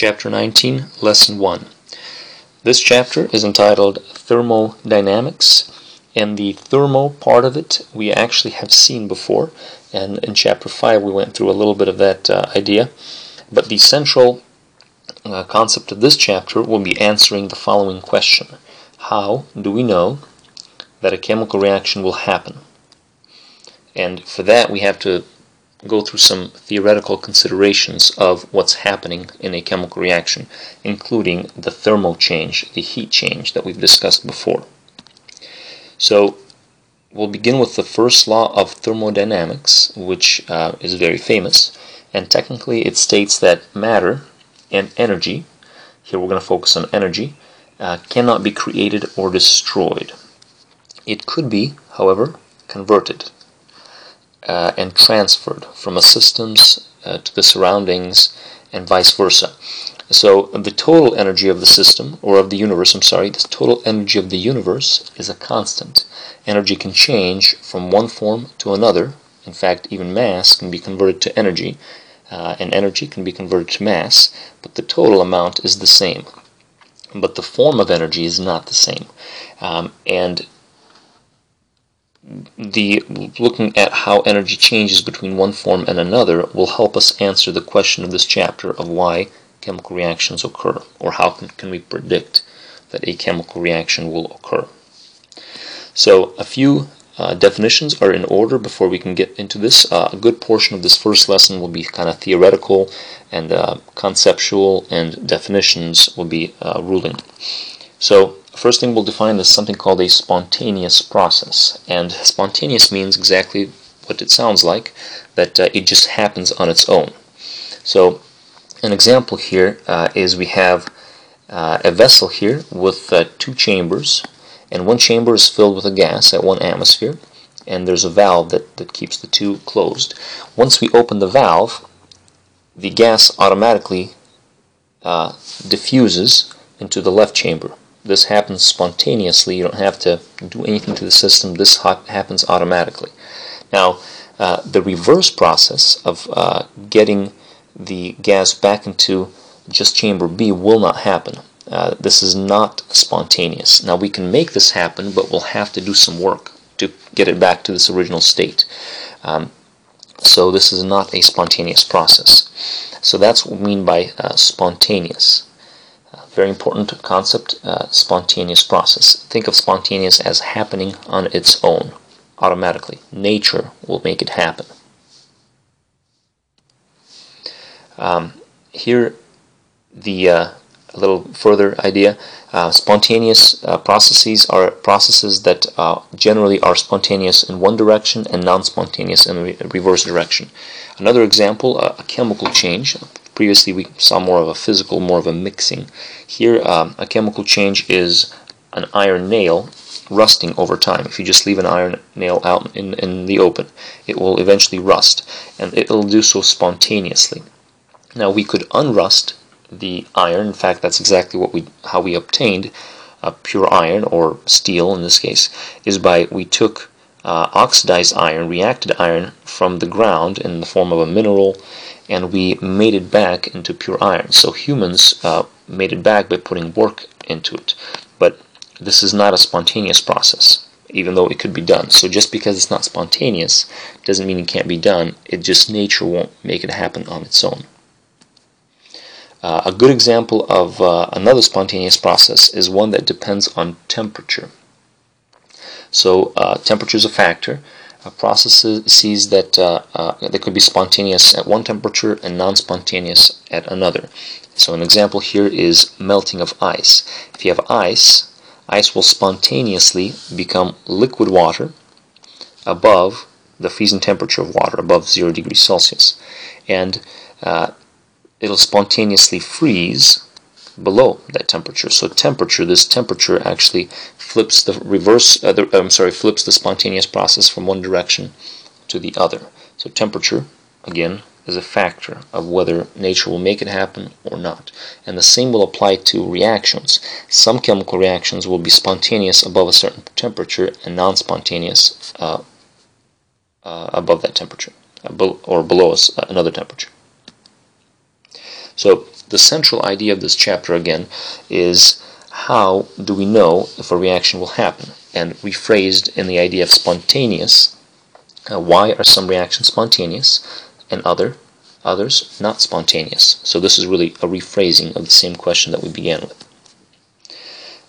Chapter 19, Lesson 1. This chapter is entitled Thermodynamics, and the thermo part of it we actually have seen before, and in Chapter 5 we went through a little bit of that idea, but the central concept of this chapter will be answering the following question. How do we know that a chemical reaction will happen? And for that we have to go through some theoretical considerations of what's happening in a chemical reaction, including the thermal change, the heat change that we've discussed before. So we'll begin with the first law of thermodynamics, which is very famous, and technically it states that matter and energy, here we're going to focus on energy, cannot be created or destroyed. It could be, however, converted and transferred from a systems to the surroundings and vice versa. So the total energy of the system, or of the universe, the total energy of the universe is a constant. Energy can change from one form to another. In fact, even mass can be converted to energy, and energy can be converted to mass, but the total amount is the same. But the form of energy is not the same. And looking at how energy changes between one form and another will help us answer the question of this chapter of why chemical reactions occur, or how can we predict that a chemical reaction will occur. So a few definitions are in order before we can get into this. A good portion of this first lesson will be kind of theoretical and conceptual, and definitions will be ruling. So first thing we'll define is something called a spontaneous process. And spontaneous means exactly what it sounds like, that it just happens on its own. So an example here is we have a vessel here with two chambers, and one chamber is filled with a gas at 1 atmosphere, and there's a valve that keeps the two closed. Once we open the valve, the gas automatically diffuses into the left chamber. This happens spontaneously. You don't have to do anything to the system. This happens automatically. Now, the reverse process of getting the gas back into just chamber B will not happen. This is not spontaneous. Now, we can make this happen, but we'll have to do some work to get it back to this original state. So this is not a spontaneous process. So that's what we mean by spontaneous. Very important concept, spontaneous process. Think of spontaneous as happening on its own, automatically. Nature will make it happen. Here, a little further idea. Spontaneous processes are processes that generally are spontaneous in one direction and non-spontaneous in the reverse direction. Another example, a chemical change. Previously we saw more of a physical, more of a mixing. Here a chemical change is an iron nail rusting over time. If you just leave an iron nail out in the open, it will eventually rust, and it will do so spontaneously. Now we could unrust the iron. In fact, that's exactly how we obtained pure iron, or steel in this case, is by we took oxidized iron, reacted iron from the ground in the form of a mineral, and we made it back into pure iron. So humans made it back by putting work into it. But this is not a spontaneous process, even though it could be done. So just because it's not spontaneous doesn't mean it can't be done. It just, nature won't make it happen on its own. A good example of another spontaneous process is one that depends on temperature. So temperature is a factor. Processes that could be spontaneous at one temperature and non-spontaneous at another. So an example here is melting of ice. If you have ice will spontaneously become liquid water above the freezing temperature of water, above 0 degrees Celsius. And it'll spontaneously freeze below that temperature. So this temperature actually flips the flips the spontaneous process from one direction to the other. So temperature, again, is a factor of whether nature will make it happen or not. And the same will apply to reactions. Some chemical reactions will be spontaneous above a certain temperature and non-spontaneous above that temperature, or below another temperature. So the central idea of this chapter, again, is how do we know if a reaction will happen? And rephrased in the idea of spontaneous, why are some reactions spontaneous and others not spontaneous? So this is really a rephrasing of the same question that we began with.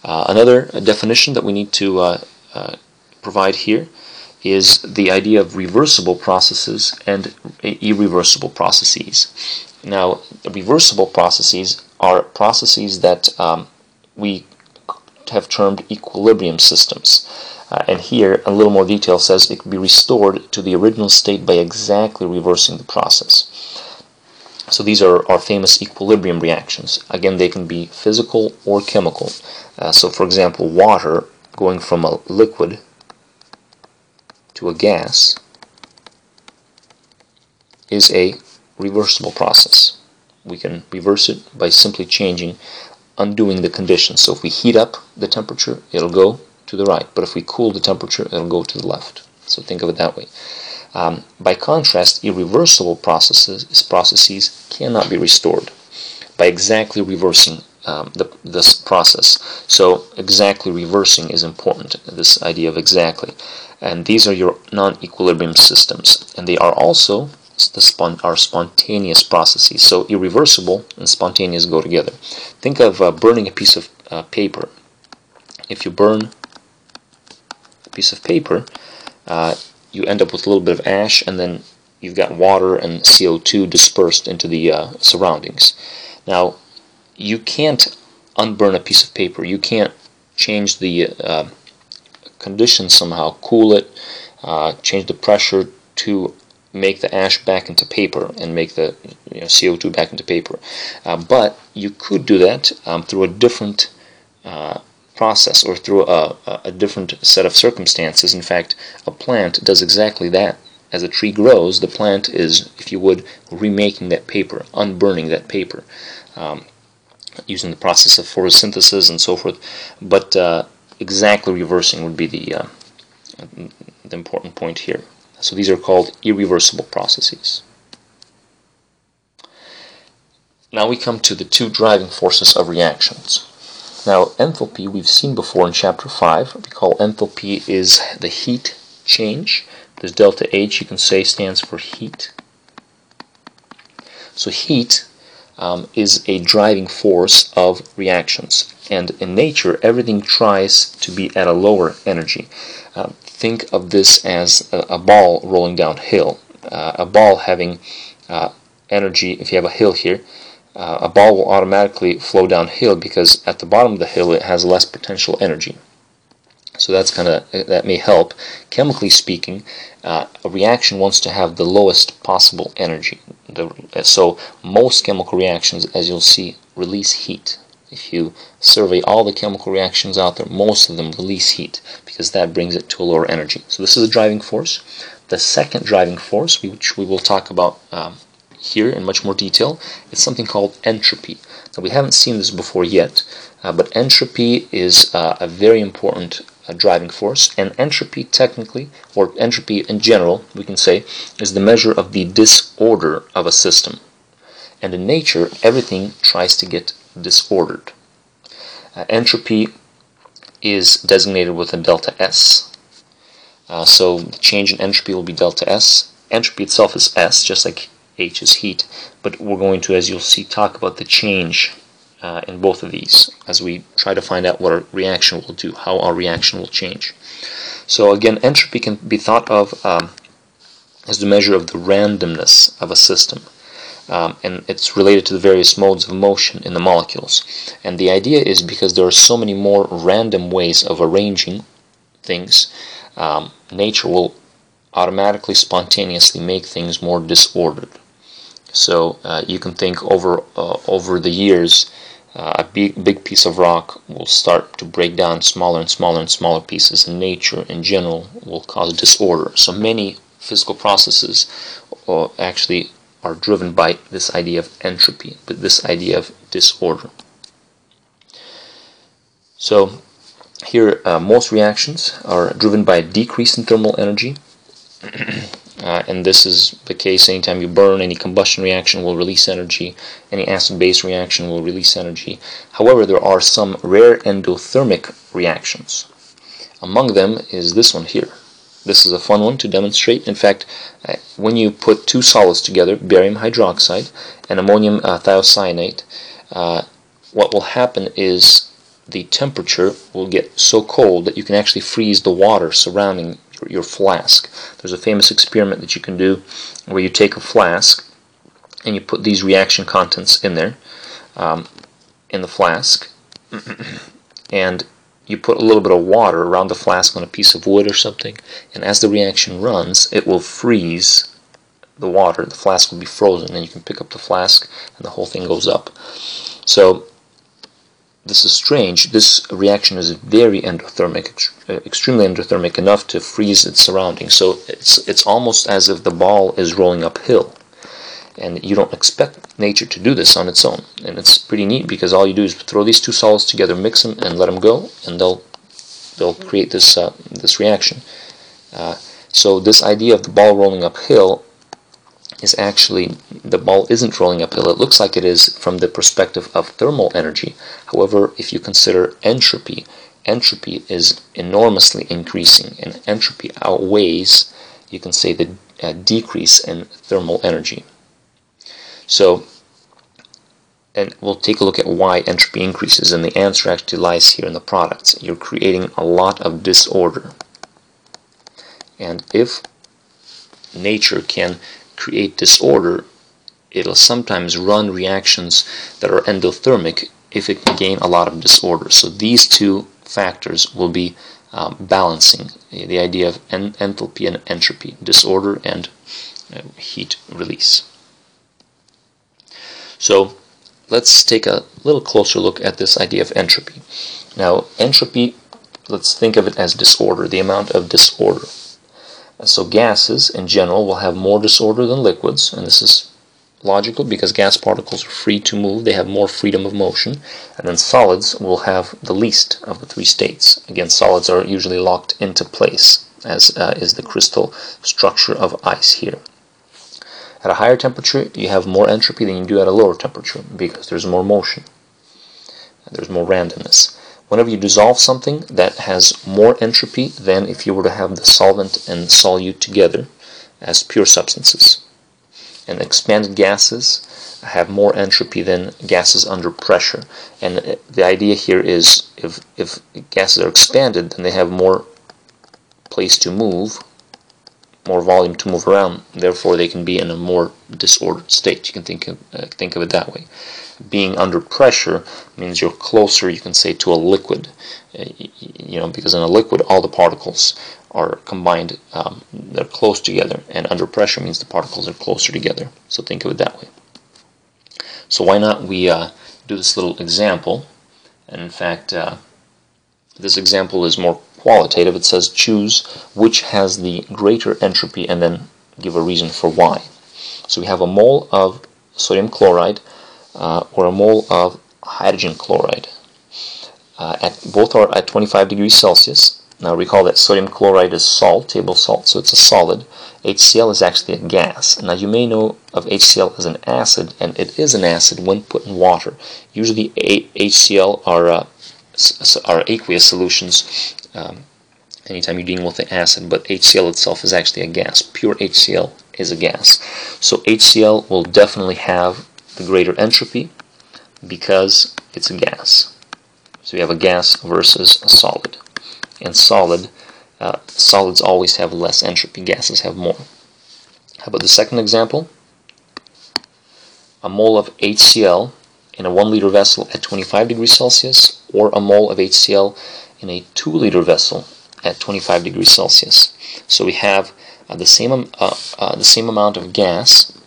Another definition that we need to provide here is the idea of reversible processes and irreversible processes. Now, reversible processes are processes that we have termed equilibrium systems. And here, a little more detail says it can be restored to the original state by exactly reversing the process. So these are our famous equilibrium reactions. Again, they can be physical or chemical. So for example, water going from a liquid to a gas is a reversible process. We can reverse it by simply undoing the conditions. So if we heat up the temperature, it'll go to the right. But if we cool the temperature, it'll go to the left. So think of it that way. By contrast, irreversible processes cannot be restored by exactly reversing this process. So exactly reversing is important, this idea of exactly. And these are your non-equilibrium systems. And they are also our spontaneous processes. So irreversible and spontaneous go together. Think of burning a piece of paper. If you burn a piece of paper, you end up with a little bit of ash, and then you've got water and CO2 dispersed into the surroundings. Now, you can't unburn a piece of paper. You can't change the conditions somehow, cool it, change the pressure to make the ash back into paper and make the CO2 back into paper. But you could do that through a different process or through a different set of circumstances. In fact, a plant does exactly that. As a tree grows, the plant is, if you would, remaking that paper, unburning that paper, using the process of photosynthesis and so forth. But exactly reversing would be the important point here. So these are called irreversible processes. Now we come to the two driving forces of reactions. Now, enthalpy we've seen before in chapter 5. We call enthalpy is the heat change. This delta H, you can say, stands for heat. So heat is a driving force of reactions. And in nature, everything tries to be at a lower energy. Think of this as a ball rolling downhill. A ball having energy, if you have a hill here, a ball will automatically flow downhill because at the bottom of the hill it has less potential energy. So that may help. Chemically speaking, a reaction wants to have the lowest possible energy. So most chemical reactions, as you'll see, release heat. If you survey all the chemical reactions out there, most of them release heat because that brings it to a lower energy. So this is a driving force. The second driving force, which we will talk about here in much more detail, is something called entropy. Now, we haven't seen this before yet, but entropy is a very important driving force. And entropy technically, or entropy in general, we can say, is the measure of the disorder of a system. And in nature, everything tries to get disordered. Entropy is designated with a delta S. So the change in entropy will be delta S. Entropy itself is S, just like H is heat, but we're going to, as you'll see, talk about the change in both of these as we try to find out what our reaction will do, how our reaction will change. So again, entropy can be thought of as the measure of the randomness of a system. And it's related to the various modes of motion in the molecules. And the idea is because there are so many more random ways of arranging things, nature will automatically, spontaneously make things more disordered. So you can think over the years, a big piece of rock will start to break down smaller and smaller and smaller pieces, and nature in general will cause disorder. So many physical processes actually are driven by this idea of entropy, but this idea of disorder. So here most reactions are driven by a decrease in thermal energy. And this is the case anytime you burn. Any combustion reaction will release energy. Any acid-base reaction will release energy. However, there are some rare endothermic reactions. Among them is this one here. This is a fun one to demonstrate. In fact, when you put two solids together, barium hydroxide and ammonium thiocyanate, what will happen is the temperature will get so cold that you can actually freeze the water surrounding your flask. There's a famous experiment that you can do where you take a flask and you put these reaction contents in there, in the flask, and you put a little bit of water around the flask on a piece of wood or something, and as the reaction runs, it will freeze the water. The flask will be frozen, and you can pick up the flask, and the whole thing goes up. So this is strange. This reaction is very endothermic, extremely endothermic, enough to freeze its surroundings. So it's almost as if the ball is rolling uphill. And you don't expect nature to do this on its own. And it's pretty neat because all you do is throw these two solids together, mix them, and let them go, and they'll create this this reaction. So this idea of the ball rolling uphill is actually, the ball isn't rolling uphill. It looks like it is from the perspective of thermal energy. However, if you consider entropy, entropy is enormously increasing, and entropy outweighs, you can say, the decrease in thermal energy. So, and we'll take a look at why entropy increases, and the answer actually lies here in the products. You're creating a lot of disorder. And if nature can create disorder, it'll sometimes run reactions that are endothermic if it can gain a lot of disorder. So these two factors will be balancing the idea of enthalpy and entropy, disorder and heat release. So let's take a little closer look at this idea of entropy. Now, entropy, let's think of it as disorder, the amount of disorder. So gases in general will have more disorder than liquids, and this is logical because gas particles are free to move, they have more freedom of motion, and then solids will have the least of the three states. Again, solids are usually locked into place, as is the crystal structure of ice here. At a higher temperature, you have more entropy than you do at a lower temperature because there's more motion, and there's more randomness. Whenever you dissolve something, that has more entropy than if you were to have the solvent and solute together as pure substances. And expanded gases have more entropy than gases under pressure. And the idea here is if gases are expanded, then they have more place to move, more volume to move around, therefore they can be in a more disordered state. You can think of it that way. Being under pressure means you're closer, you can say, to a liquid, because in a liquid all the particles are combined, they're close together, and under pressure means the particles are closer together. So think of it that way. So why not we do this little example? And in fact, this example is more qualitative. It says choose which has the greater entropy and then give a reason for why. So we have a mole of sodium chloride or a mole of hydrogen chloride. Both are at 25 degrees Celsius. Now recall that sodium chloride is salt, table salt, so it's a solid. HCl is actually a gas. Now you may know of HCl as an acid, and it is an acid when put in water. Usually HCl are aqueous solutions anytime you're dealing with the acid, but HCl itself is actually a gas. Pure HCl is a gas. So HCl will definitely have the greater entropy because it's a gas. So we have a gas versus a solid. And solids always have less entropy, gases have more. How about the second example? A mole of HCl in a 1 liter vessel at 25 degrees Celsius, or a mole of HCl in a 2 liter vessel at 25 degrees Celsius. So we have the same amount of gas,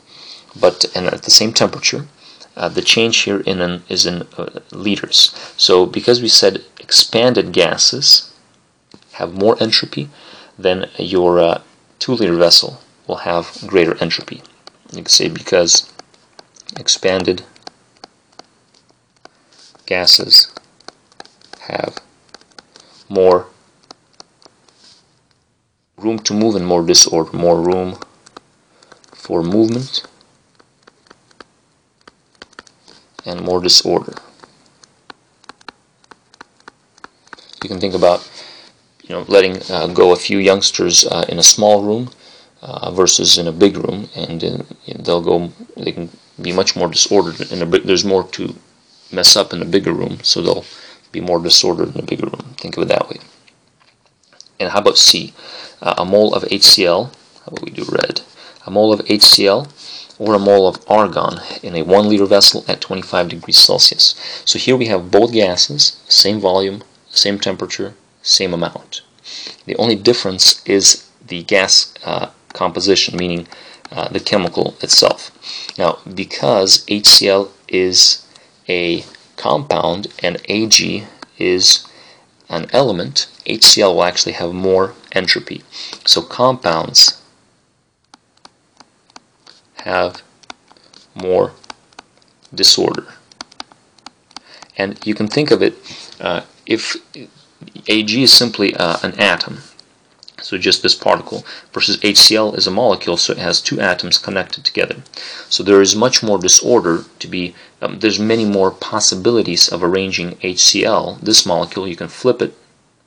and at the same temperature. The change here is in liters. So because we said expanded gases have more entropy, then your 2 liter vessel will have greater entropy. You can say because expanded gases have more room to move and more disorder, more room for movement and more disorder. You can think about, letting go a few youngsters in a small room versus in a big room, and they can be much more disordered. There's more to mess up in a bigger room, so they'll be more disordered in a bigger room. Think of it that way. And how about C? A mole of HCl, how about we do red? A mole of HCl or a mole of argon in a 1 liter vessel at 25 degrees Celsius. So here we have both gases, same volume, same temperature, same amount. The only difference is the gas composition, meaning the chemical itself. Now, because HCl is a compound and Ag is an element, HCl will actually have more entropy. So compounds have more disorder. And you can think of it, if Ag is simply an atom, so just this particle, versus HCl is a molecule, so it has two atoms connected together. So there is much more disorder to be, there's many more possibilities of arranging HCl, this molecule. You can flip it,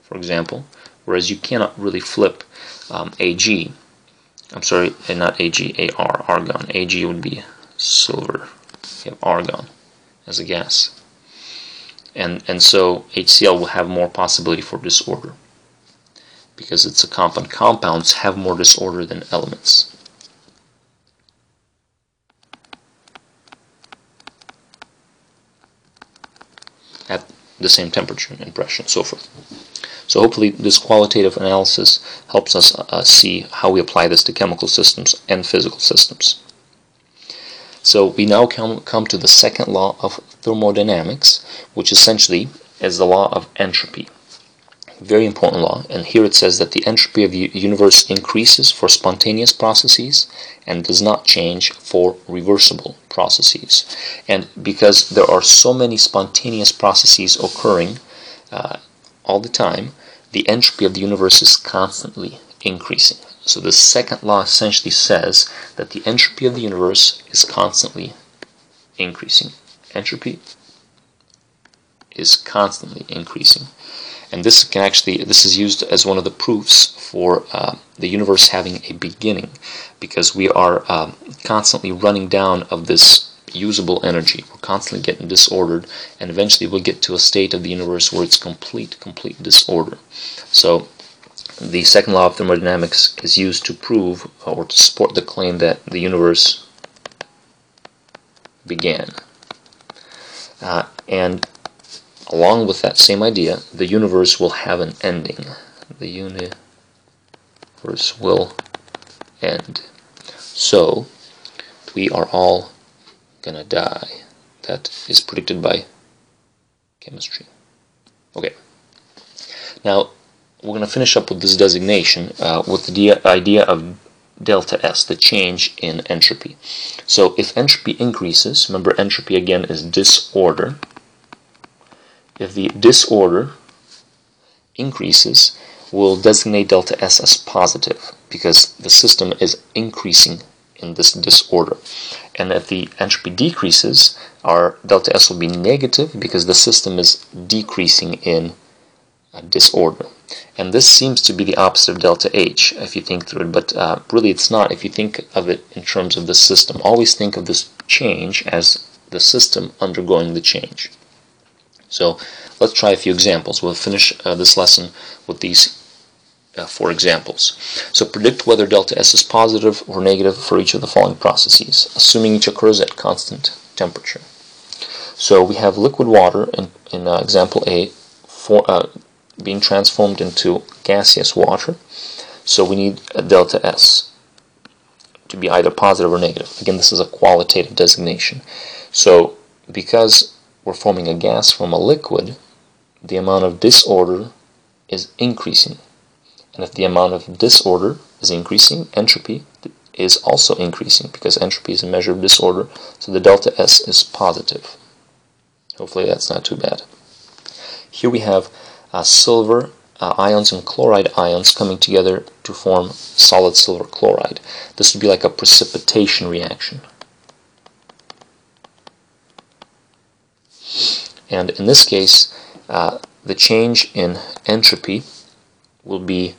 for example, whereas you cannot really flip Ag. I'm sorry, not Ag, Ar, argon. Ag would be silver. You have argon as a gas. And so HCl will have more possibility for disorder, because it's a compound. Compounds have more disorder than elements. At the same temperature and pressure, and so forth. So hopefully this qualitative analysis helps us see how we apply this to chemical systems and physical systems. So we now come to the second law of thermodynamics, which essentially is the law of entropy. Very important law, and here it says that the entropy of the universe increases for spontaneous processes and does not change for reversible processes. And because there are so many spontaneous processes occurring all the time, the entropy of the universe is constantly increasing. So the second law essentially says that the entropy of the universe is constantly increasing. Entropy is constantly increasing. And this is used as one of the proofs for the universe having a beginning, because we are constantly running down of this usable energy. We're constantly getting disordered, and eventually we'll get to a state of the universe where it's complete disorder. So the second law of thermodynamics is used to prove or to support the claim that the universe began. And along with that same idea, the universe will have an ending. The universe will end. So, we are all gonna die. That is predicted by chemistry. Okay. Now, we're gonna finish up with this designation with the idea of delta S, the change in entropy. So, if entropy increases, remember entropy again is disorder. If the disorder increases, we'll designate delta S as positive, because the system is increasing in this disorder. And if the entropy decreases, our delta S will be negative, because the system is decreasing in disorder. And this seems to be the opposite of delta H, if you think through it, but really it's not if you think of it in terms of the system. Always think of this change as the system undergoing the change. So let's try a few examples. We'll finish this lesson with these 4 examples. So predict whether delta S is positive or negative for each of the following processes, assuming each occurs at constant temperature. So we have liquid water in example A being transformed into gaseous water. So we need a delta S to be either positive or negative. Again, this is a qualitative designation. So because we're forming a gas from a liquid, the amount of disorder is increasing. And if the amount of disorder is increasing, entropy is also increasing, because entropy is a measure of disorder, so the delta S is positive. Hopefully that's not too bad. Here we have silver ions and chloride ions coming together to form solid silver chloride. This would be like a precipitation reaction. And in this case, the change in entropy will be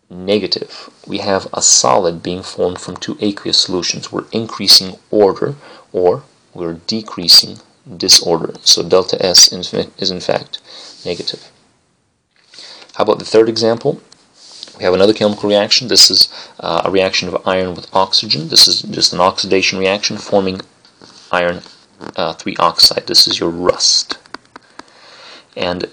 negative. We have a solid being formed from two aqueous solutions. We're increasing order, or we're decreasing disorder. So delta S is in fact negative. How about the third example? We have another chemical reaction. This is a reaction of iron with oxygen. This is just an oxidation reaction forming iron 3 oxide. This is your rust. And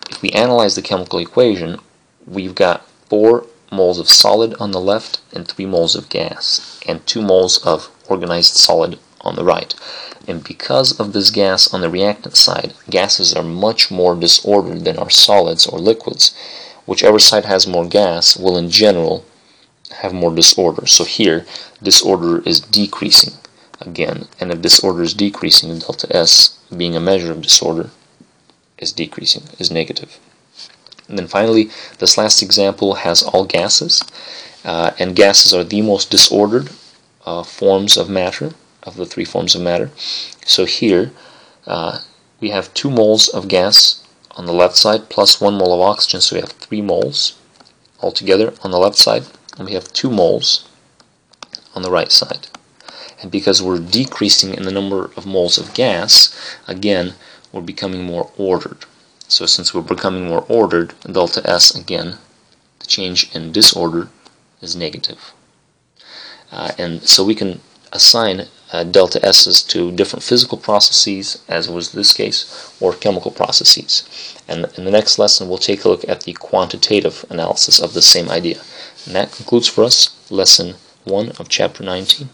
if we analyze the chemical equation, we've got 4 moles of solid on the left and 3 moles of gas and 2 moles of organized solid on the right. And because of this gas on the reactant side, gases are much more disordered than our solids or liquids. Whichever side has more gas will in general have more disorder. So here, disorder is decreasing again, and if disorder is decreasing, delta S, being a measure of disorder, is decreasing, is negative. And then finally, this last example has all gases, and gases are the most disordered forms of matter, of the 3 forms of matter. So here, we have 2 moles of gas on the left side plus 1 mole of oxygen, so we have 3 moles altogether on the left side, and we have 2 moles on the right side. And because we're decreasing in the number of moles of gas, again, we're becoming more ordered. So since we're becoming more ordered, delta S, again, the change in disorder is negative. And so we can assign delta S's to different physical processes, as was this case, or chemical processes. And in the next lesson, we'll take a look at the quantitative analysis of the same idea. And that concludes for us Lesson 1 of Chapter 19.